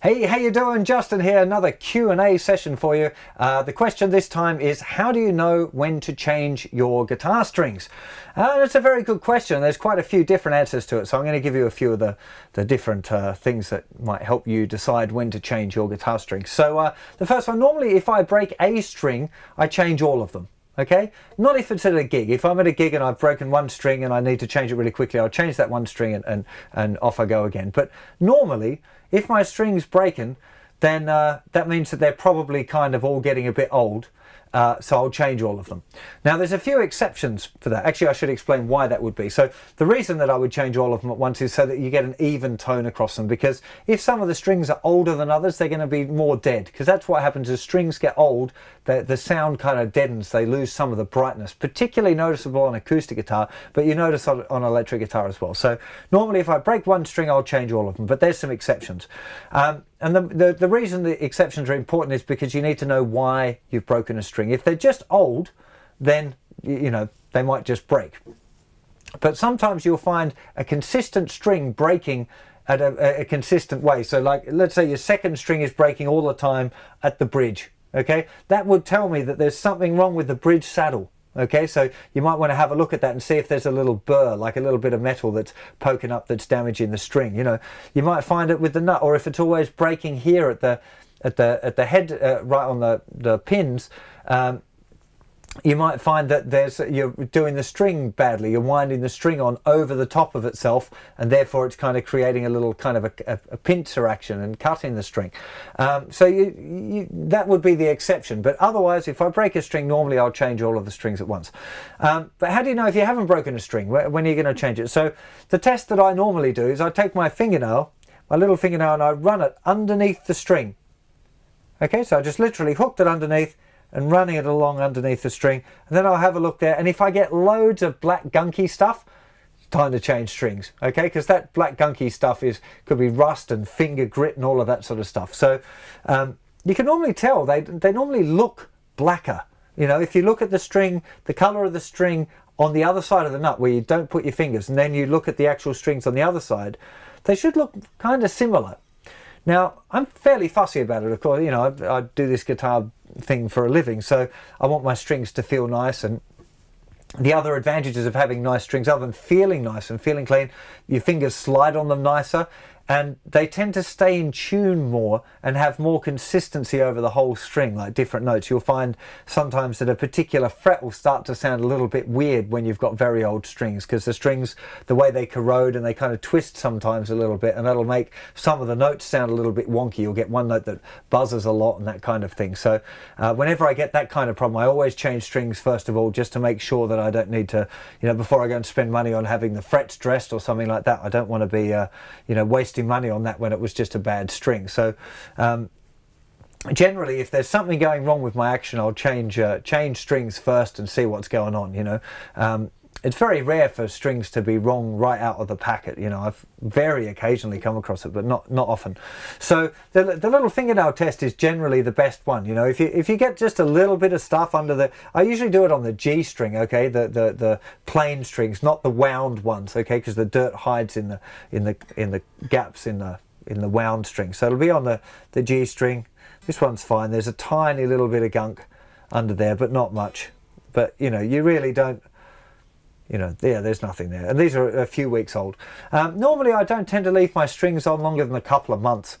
Hey, how you doing? Justin here, another Q&A session for you. The question this time is, how do you know when to change your guitar strings? It's a very good question. There's quite a few different answers to it, so I'm going to give you a few of the different things that might help you decide when to change your guitar strings. So the first one, normally if I break a string, I change all of them. Okay, not if it's at a gig. If I'm at a gig and I've broken one string and I need to change it really quickly, I'll change that one string and off I go again. But normally, if my string's breaking, then that means that they're probably kind of all getting a bit old. So I'll change all of them. Now there's a few exceptions for that. Actually, I should explain why that would be. So the reason that I would change all of them at once is so that you get an even tone across them, because if some of the strings are older than others, they're going to be more dead, because that's what happens as strings get old. The sound kind of deadens, they lose some of the brightness, particularly noticeable on acoustic guitar, but you notice on electric guitar as well. So normally if I break one string, I'll change all of them, but there's some exceptions. And the reason the exceptions are important is because you need to know why you've broken a string. If they're just old, then you know they might just break. But sometimes you'll find a consistent string breaking at a consistent way. So like, let's say your second string is breaking all the time at the bridge. Okay, that would tell me that there's something wrong with the bridge saddle. Okay, so you might want to have a look at that and see if there's a little burr, like a little bit of metal that's poking up that's damaging the string. You know, you might find it with the nut, or if it's always breaking here at the head, right on the pins. You might find that you're doing the string badly. You're winding the string on over the top of itself, and therefore it's kind of creating a little kind of a pincer action and cutting the string. So that would be the exception. But otherwise, if I break a string, normally I'll change all of the strings at once. But how do you know if you haven't broken a string? When are you going to change it? So the test that I normally do is I take my fingernail, my little fingernail, and I run it underneath the string. Okay, so I just literally hooked it underneath and running it along underneath the string, and then I'll have a look there, and if I get loads of black gunky stuff, it's time to change strings. Okay, because that black gunky stuff could be rust and finger grit and all of that sort of stuff. So you can normally tell they normally look blacker. You know, if you look at the string, the color of the string on the other side of the nut where you don't put your fingers, and then you look at the actual strings on the other side, they should look kind of similar. Now, I'm fairly fussy about it, of course. You know, I do this guitar thing for a living, so I want my strings to feel nice. And the other advantages of having nice strings, other than feeling nice and feeling clean, your fingers slide on them nicer, and they tend to stay in tune more and have more consistency over the whole string, like different notes. You'll find sometimes that a particular fret will start to sound a little bit weird when you've got very old strings, because the strings, the way they corrode and they kind of twist sometimes a little bit, and that'll make some of the notes sound a little bit wonky. You'll get one note that buzzes a lot and that kind of thing. So whenever I get that kind of problem, I always change strings first of all, just to make sure that I don't need to, you know, before I go and spend money on having the frets dressed or something like that. I don't want to be, you know, wasting money on that when it was just a bad string. So generally, if there's something going wrong with my action, I'll change strings first and see what's going on. You know, it's very rare for strings to be wrong right out of the packet. You know, I've very occasionally come across it, but not often. So the little fingernail test is generally the best one. You know, if you get just a little bit of stuff under the, I usually do it on the G string. Okay, the plain strings, not the wound ones. Okay, because the dirt hides in the gaps in the wound string. So it'll be on the G string. This one's fine. There's a tiny little bit of gunk under there, but not much. But you know, you really don't. You know, yeah, there's nothing there. And these are a few weeks old. Normally, I don't tend to leave my strings on longer than a couple of months.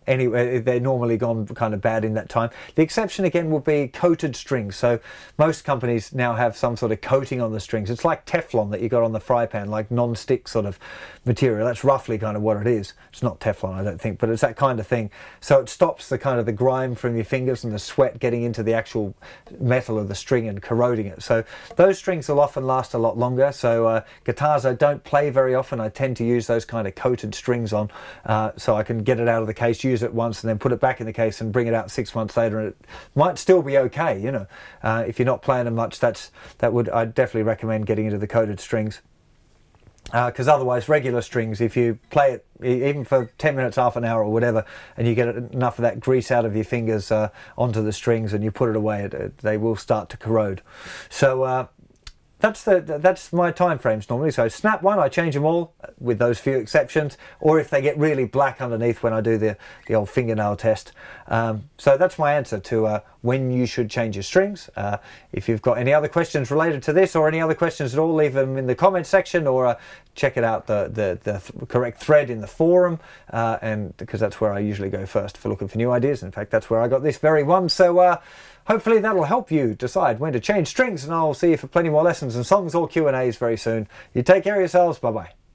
Anyway, they're normally gone kind of bad in that time. The exception again will be coated strings. So most companies now have some sort of coating on the strings. It's like Teflon that you got on the fry pan, like non-stick sort of material. That's roughly kind of what it is. It's not Teflon, I don't think, but it's that kind of thing. So it stops the kind of the grime from your fingers and the sweat getting into the actual metal of the string and corroding it. So those strings will often last a lot longer. So guitars I don't play very often, I tend to use those kind of coated strings on, so I can get it out of the case, use it once, and then put it back in the case and bring it out 6 months later, and it might still be okay. You know, if you're not playing them much, I'd definitely recommend getting into the coated strings. Because otherwise, regular strings, if you play it even for 10 minutes, half an hour or whatever, and you get enough of that grease out of your fingers onto the strings and you put it away, they will start to corrode. So that's my time frames normally. So snap one, I change them all with those few exceptions, or if they get really black underneath when I do the old fingernail test. So that's my answer to when you should change your strings. If you've got any other questions related to this or any other questions at all, leave them in the comment section, or check it out the correct thread in the forum, and because that's where I usually go first for looking for new ideas. In fact, that's where I got this very one. So hopefully that'll help you decide when to change strings, and I'll see you for plenty more lessons and songs or Q&As very soon. You take care of yourselves. Bye bye.